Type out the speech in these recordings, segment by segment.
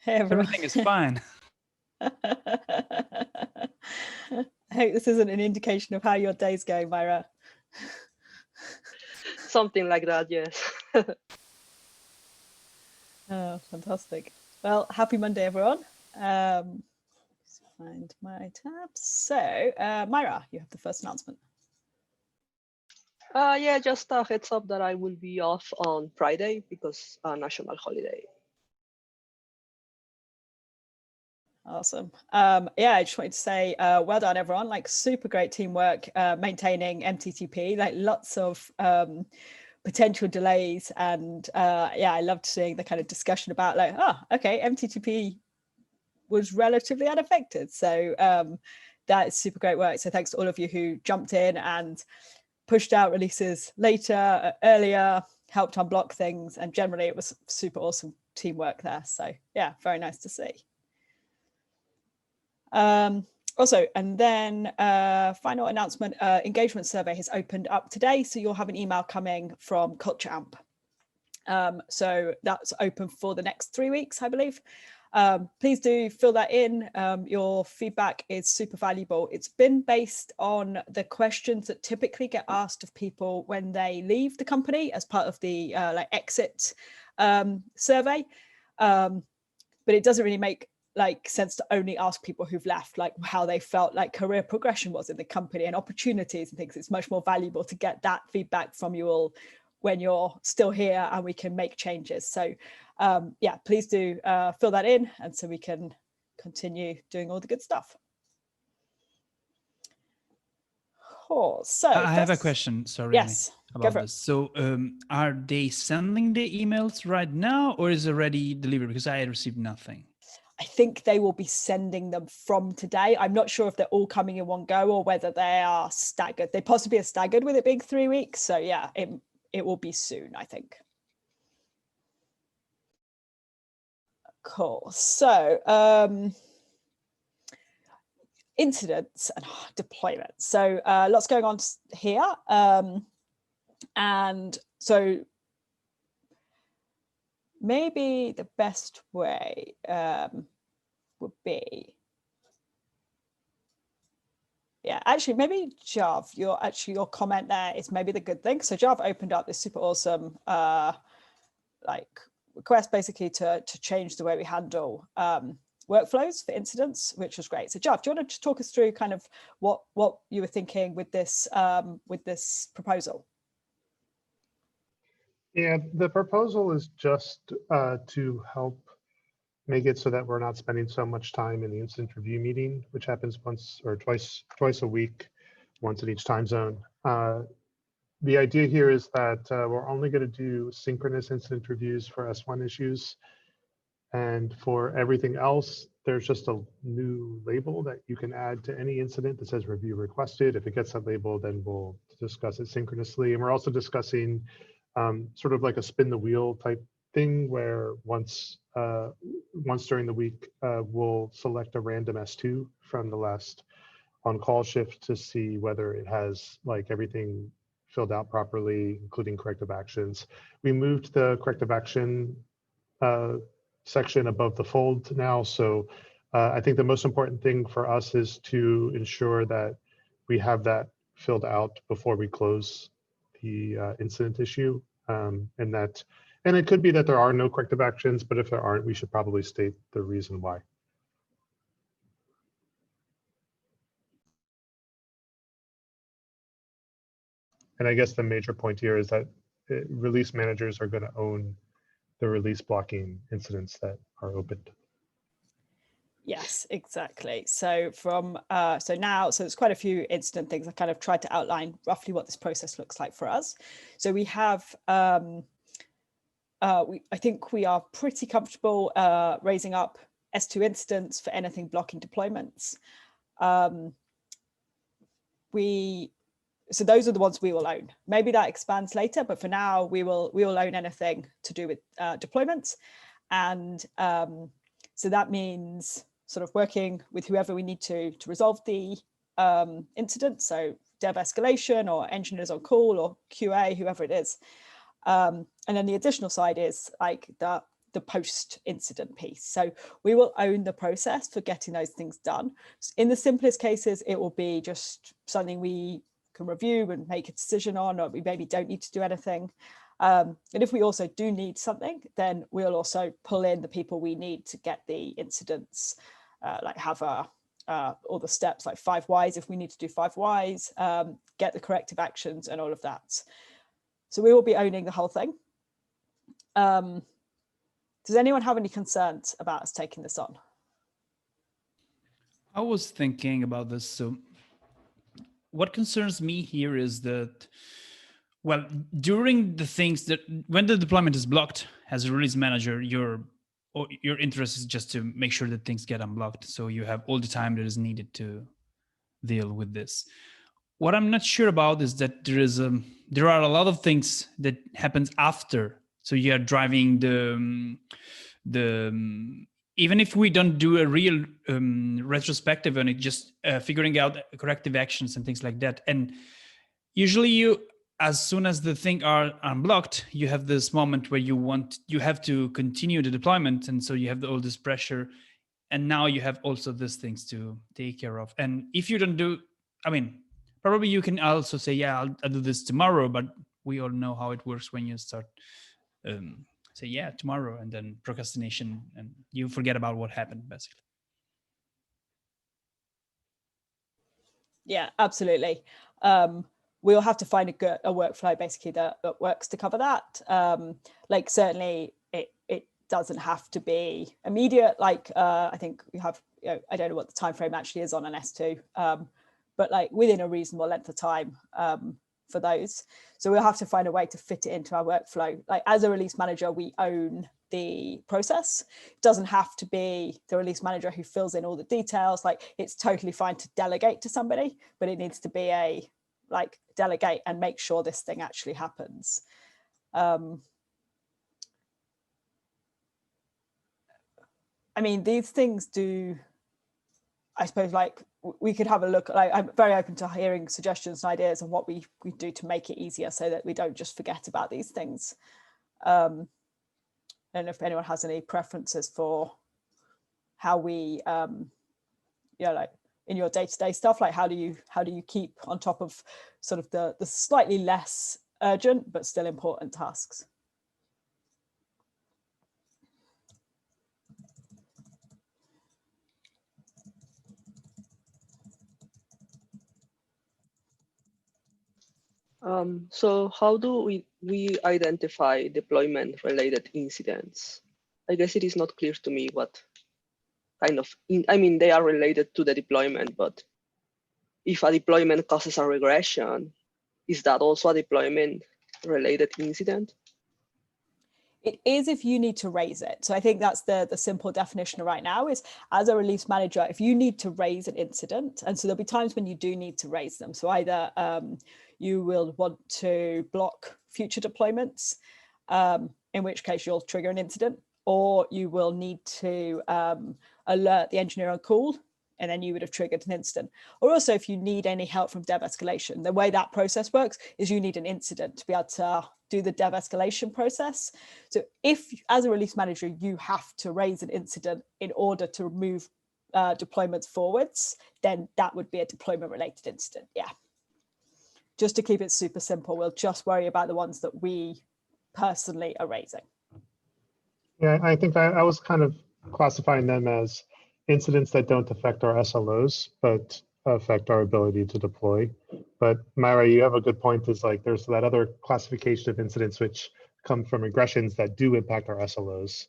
Hey, everyone. Everything is fine. I hope this isn't an indication of how your day's going, Myra. Something like that, yes. Oh, fantastic. Well, happy Monday, everyone. Let's find my tabs. So, Myra, you have the first announcement. Yeah, just a heads up that I will be off on Friday because national holiday. Awesome. Yeah, I just wanted to say well done, everyone. Like super great teamwork maintaining MTTP, like lots of potential delays. And yeah, I loved seeing the kind of discussion about like, oh, okay, MTTP was relatively unaffected. So that is super great work. So thanks to all of you who jumped in and pushed out releases later, earlier, helped unblock things. And generally it was super awesome teamwork there. So yeah, very nice to see. Also, and then final announcement, engagement survey has opened up today. So you'll have an email coming from Culture Amp. So that's open for the next 3 weeks, I believe. Please do fill that in. Your feedback is super valuable. It's been based on the questions that typically get asked of people when they leave the company as part of the like exit survey. But it doesn't really make like sense to only ask people who've left, like how they felt like career progression was in the company and opportunities and things. It's much more valuable to get that feedback from you all when you're still here and we can make changes. So yeah, please do fill that in and so we can continue doing all the good stuff. Oh, so I have a question, sorry, yes, Amy, about this. So are they sending the emails right now or is it already delivered? Because I received nothing. I think they will be sending them from today. I'm not sure if they're all coming in one go or whether they are staggered. They possibly are staggered with it being 3 weeks. So yeah, it will be soon, I think. Cool. So incidents and deployments. So lots going on here. And so maybe the best way would be, yeah, actually, maybe Jav, your comment there is maybe the good thing. So Jav opened up this super awesome like request basically to change the way we handle workflows for incidents, which was great. So Jav, do you want to talk us through kind of what you were thinking with this proposal? Yeah, the proposal is just to help make it so that we're not spending so much time in the incident review meeting, which happens once or twice a week, once in each time zone. The idea here is that we're only going to do synchronous incident reviews for S1 issues. And for everything else, there's just a new label that you can add to any incident that says review requested. If it gets that label, then we'll discuss it synchronously. And we're also discussing sort of like a spin the wheel type thing where once during the week, we'll select a random S2 from the last on-call shift to see whether it has like everything filled out properly, including corrective actions. We moved the corrective action section above the fold now. So I think the most important thing for us is to ensure that we have that filled out before we close the incident issue. And it could be that there are no corrective actions, but if there aren't, we should probably state the reason why. And I guess the major point here is that release managers are going to own the release blocking incidents that are opened. Yes, exactly. So from so there's quite a few incident things. I kind of tried to outline roughly what this process looks like for us. So we have I think we are pretty comfortable raising up S2 incidents for anything blocking deployments. So those are the ones we will own. Maybe that expands later, but for now we will own anything to do with deployments. And so that means sort of working with whoever we need to resolve the incident. So dev escalation or engineers on call or QA, whoever it is. And then the additional side is like the post-incident piece. So we will own the process for getting those things done. In the simplest cases, it will be just something we can review and make a decision on, or we maybe don't need to do anything. And if we also do need something, then we'll also pull in the people we need to get the incidents, like have all the steps, like 5 whys if we need to do 5 whys, get the corrective actions and all of that. So we will be owning the whole thing. Does anyone have any concerns about us taking this on? I was thinking about this. So what concerns me here is that, well, during the things that, when the deployment is blocked as a release manager, your interest is just to make sure that things get unblocked. So you have all the time that is needed to deal with this. What I'm not sure about is that there are a lot of things that happens after. So you are driving even if we don't do a real retrospective on it, just figuring out corrective actions and things like that. And usually as soon as the thing are unblocked, you have this moment where you have to continue the deployment. And so you have all this pressure. And now you have also these things to take care of. And if you don't do, I mean, probably you can also say, yeah, I'll do this tomorrow, but we all know how it works when you start say, yeah, tomorrow, and then procrastination, and you forget about what happened, basically. Yeah, absolutely. We'll have to find a workflow basically that works to cover that. Like certainly it doesn't have to be immediate. Like I think we have, I don't know what the time frame actually is on an S2, but like within a reasonable length of time for those. So we'll have to find a way to fit it into our workflow. Like as a release manager, we own the process. It doesn't have to be the release manager who fills in all the details. Like it's totally fine to delegate to somebody, but it needs to be a like delegate and make sure this thing actually happens. I mean, these things do, I suppose, like we could have a look. Like, I'm very open to hearing suggestions and ideas on what we do to make it easier so that we don't just forget about these things. And if anyone has any preferences for how we, like in your day-to-day stuff, like how do you keep on top of sort of the slightly less urgent but still important tasks? So how do we identify deployment-related incidents? I guess it is not clear to me what kind of, I mean, they are related to the deployment, but if a deployment causes a regression, is that also a deployment-related incident? It is if you need to raise it. So I think that's the simple definition right now is, as a release manager, if you need to raise an incident, and so there'll be times when you do need to raise them. So either you will want to block future deployments, in which case you'll trigger an incident, or you will need to alert the engineer on call, and then you would have triggered an incident. Or also if you need any help from dev escalation, the way that process works is you need an incident to be able to do the dev escalation process. So if as a release manager, you have to raise an incident in order to move deployments forwards, then that would be a deployment related incident. Yeah. Just to keep it super simple, we'll just worry about the ones that we personally are raising. Yeah, I think I was kind of classifying them as incidents that don't affect our SLOs, but affect our ability to deploy. But Myra, you have a good point, is like there's that other classification of incidents which come from regressions that do impact our SLOs.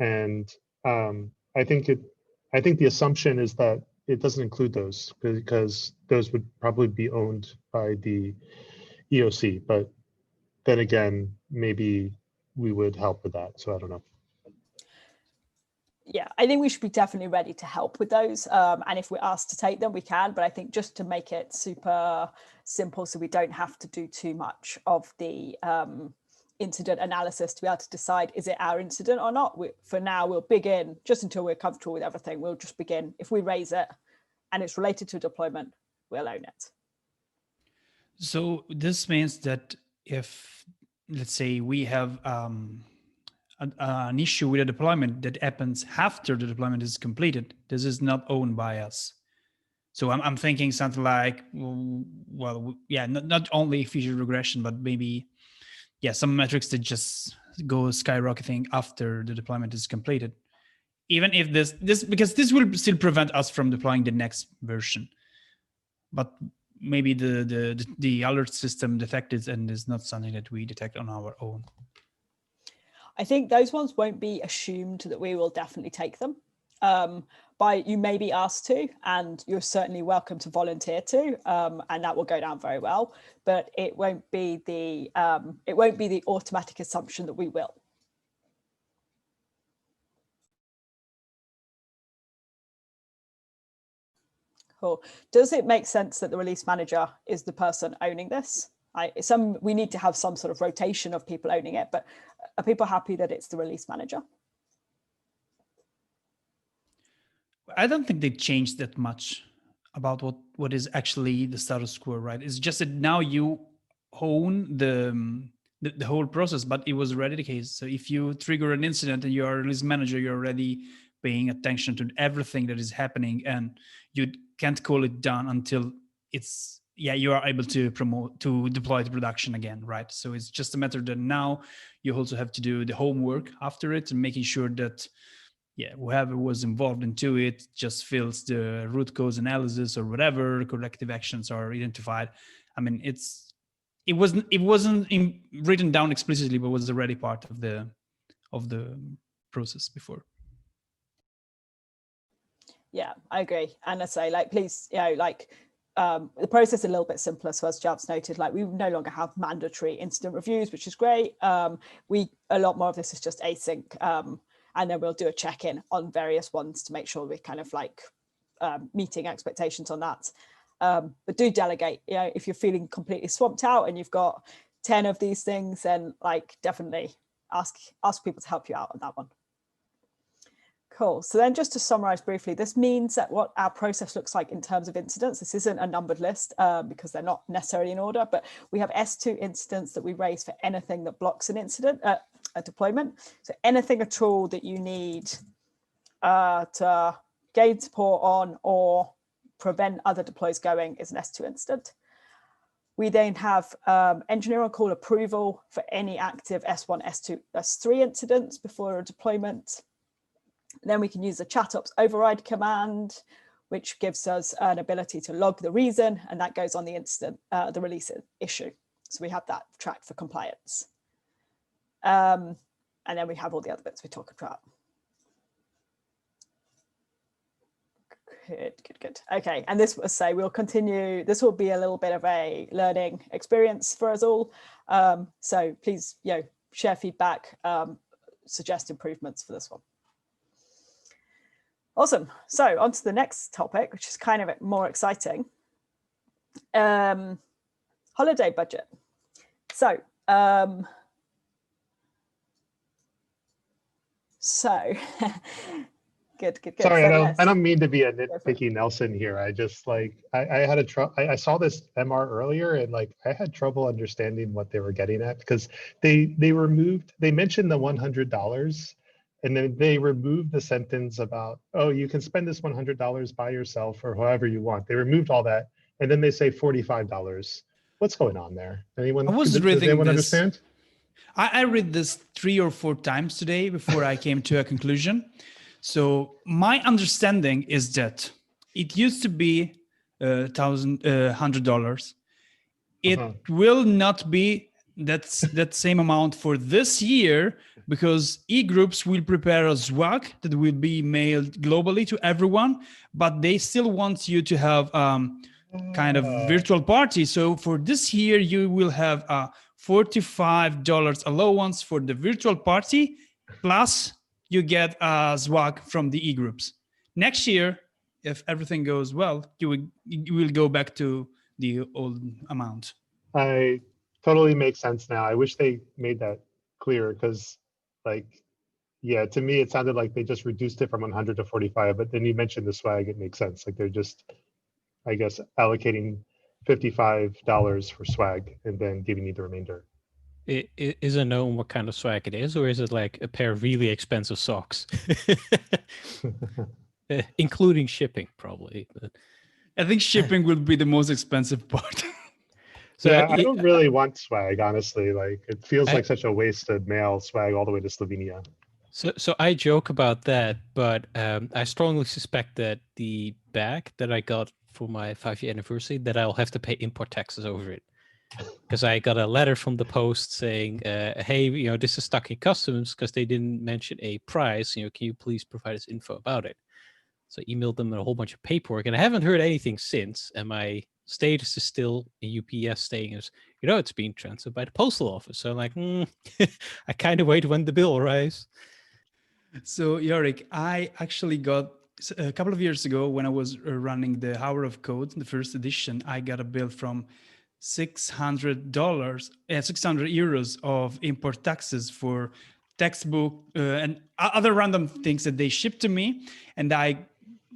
And I think the assumption is that it doesn't include those because those would probably be owned by the EOC. But then again, maybe we would help with that. So I don't know. Yeah, I think we should be definitely ready to help with those. And if we're asked to take them, we can. But I think just to make it super simple so we don't have to do too much of the incident analysis to be able to decide, is it our incident or not? For now, we'll begin just until we're comfortable with everything. We'll just begin. If we raise it and it's related to deployment, we'll own it. So this means that if, let's say, we have an issue with a deployment that happens after the deployment is completed, this is not owned by us. So I'm thinking something like, well, yeah, not only feature regression, but maybe, yeah, some metrics that just go skyrocketing after the deployment is completed. Even if because this will still prevent us from deploying the next version. But maybe the alert system detected and is not something that we detect on our own. I think those ones won't be assumed that we will definitely take them. You may be asked to, and you're certainly welcome to volunteer to, and that will go down very well. But it won't be the automatic assumption that we will. Cool. Does it make sense that the release manager is the person owning this? We need to have some sort of rotation of people owning it, but are people happy that it's the release manager? I don't think they changed that much about what is actually the status quo, right? It's just that now you own the whole process, but it was already the case. So if you trigger an incident and you're a release manager, you're already paying attention to everything that is happening, and you can't call it done until you are able to deploy to production again, right? So it's just a matter that now you also have to do the homework after it and making sure that whoever was involved into it just fills the root cause analysis or whatever corrective actions are identified. I mean, it wasn't written down explicitly, but was already part of the process before. Yeah, I agree. And I say, please, the process is a little bit simpler. So as Jav's noted, we no longer have mandatory incident reviews, which is great. A lot more of this is just async. And then we'll do a check-in on various ones to make sure we're kind of meeting expectations on that. But do delegate. If you're feeling completely swamped out and you've got 10 of these things, then definitely ask people to help you out on that one. Cool. So then just to summarize briefly, this means that what our process looks like in terms of incidents, this isn't a numbered list because they're not necessarily in order, but we have S2 incidents that we raise for anything that blocks an incident, a deployment. So anything at all that you need to gain support on or prevent other deploys going is an S2 incident. We then have engineering call approval for any active S1, S2, S3 incidents before a deployment. Then we can use the chatops override command, which gives us an ability to log the reason, and that goes on the incident, the release issue. So we have that tracked for compliance. And then we have all the other bits we talked about. Good. Okay, and this will say we'll continue. This will be a little bit of a learning experience for us all. So please, share feedback, suggest improvements for this one. Awesome. So on to the next topic, which is kind of more exciting. Holiday budget. So, good. Sorry, I don't mean to be a nitpicky Nelson here. I just I had I saw this MR earlier and I had trouble understanding what they were getting at because they mentioned the $100. And then they removed the sentence about, oh, you can spend this $100 by yourself or however you want. They removed all that. And then they say $45. What's going on there? Anyone, does anyone understand? I read this 3 or 4 times today before I came to a conclusion. So my understanding is that it used to be $100. It will not be that same amount for this year because e-groups will prepare a swag that will be mailed globally to everyone, but they still want you to have kind of virtual party. So for this year, you will have a $45 allowance for the virtual party, plus you get a swag from the e-groups. Next year, if everything goes well, you will go back to the old amount. Totally makes sense now. I wish they made that clear because to me, it sounded like they just reduced it from 100 to 45, but then you mentioned the swag, it makes sense. They're just, I guess, allocating $55 for swag and then giving you the remainder. Is it known what kind of swag it is, or is it like a pair of really expensive socks? Including shipping, probably. But I think shipping will be the most expensive part. so Yeah, I don't really want swag, honestly. Like, it feels I- like such a wasted mail swag all the way to Slovenia. So I joke about that, but I strongly suspect that the bag that I got for my 5-year anniversary, that I'll have to pay import taxes over it. Because I got a letter from the post saying, hey, this is stuck in customs because they didn't mention a price. Can you please provide us info about it? So I emailed them a whole bunch of paperwork, and I haven't heard anything since. And my status is still in UPS saying, it's being transferred by the postal office. So I'm like, I kind of wait when the bill arrives. So Yorick, I actually got a couple of years ago when I was running the Hour of Code, the first edition, I got a bill from $600, 600 euros of import taxes for textbook and other random things that they shipped to me. And I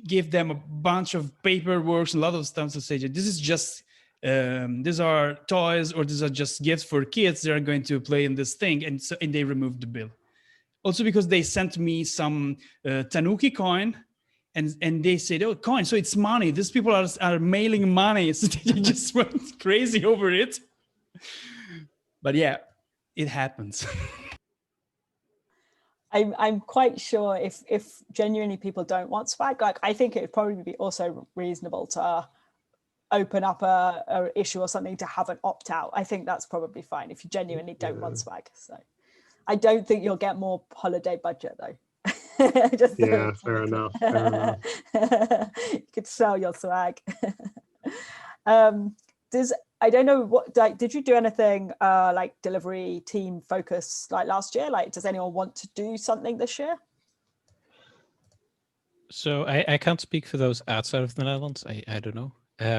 gave them a bunch of paperwork, a lot of stuff to say, this is just, these are toys or these are just gifts for kids. They're going to play in this thing. And they removed the bill. Also because they sent me some Tanuki coin and they said, oh, coin, so it's money. These people are mailing money. So they just went crazy over it. But yeah, it happens. I'm quite sure if genuinely people don't want swag, like I think it would probably be also reasonable to open up a issue or something to have an opt out. I think that's probably fine if you genuinely don't want swag. So I don't think you'll get more holiday budget though. Just Yeah, fair enough. Fair enough. You could sell your swag. I don't know what, like, did you do anything like delivery team focus like last year? Like, does anyone want to do something this year? So I can't speak for those outside of the Netherlands. I don't know.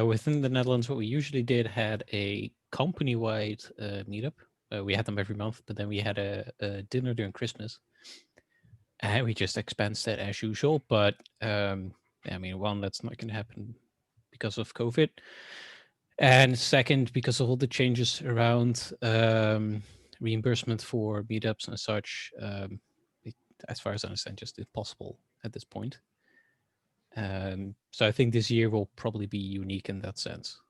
Within the Netherlands, what we usually did had a company-wide meetup. We had them every month, but then we had a dinner during Christmas. And we just expensed that as usual. But one, that's not going to happen because of COVID. And second, because of all the changes around reimbursement for meetups and such, as far as I understand, just impossible at this point. So I think this year will probably be unique in that sense.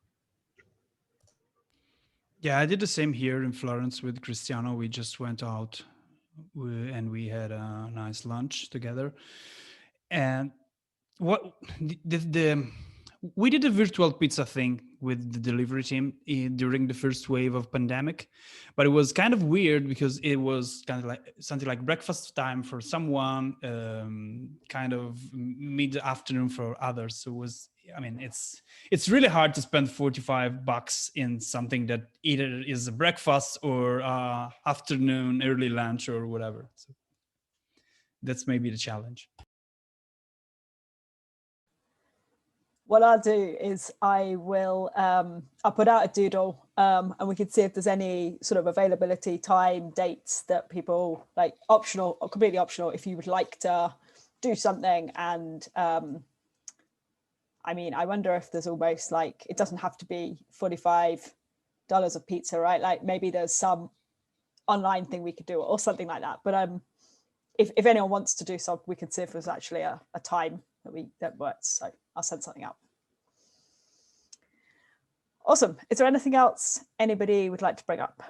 Yeah, I did the same here in Florence with Cristiano. We just went out and we had a nice lunch together. And what we did a virtual pizza thing with the delivery team during the first wave of pandemic, but it was kind of weird because it was kind of like something like breakfast time for someone, kind of mid-afternoon for others. So it was, it's really hard to spend $45 in something that either is a breakfast or afternoon, early lunch or whatever. So that's maybe the challenge. What I'll do is I'll put out a doodle and we can see if there's any sort of availability, time, dates that people like, optional or completely optional, if you would like to do something. And I wonder if there's almost like, it doesn't have to be $45 of pizza, right? Like maybe there's some online thing we could do or something like that. But if anyone wants to do something, we can see if there's actually a time that works. So I'll send something out. Awesome. Is there anything else anybody would like to bring up?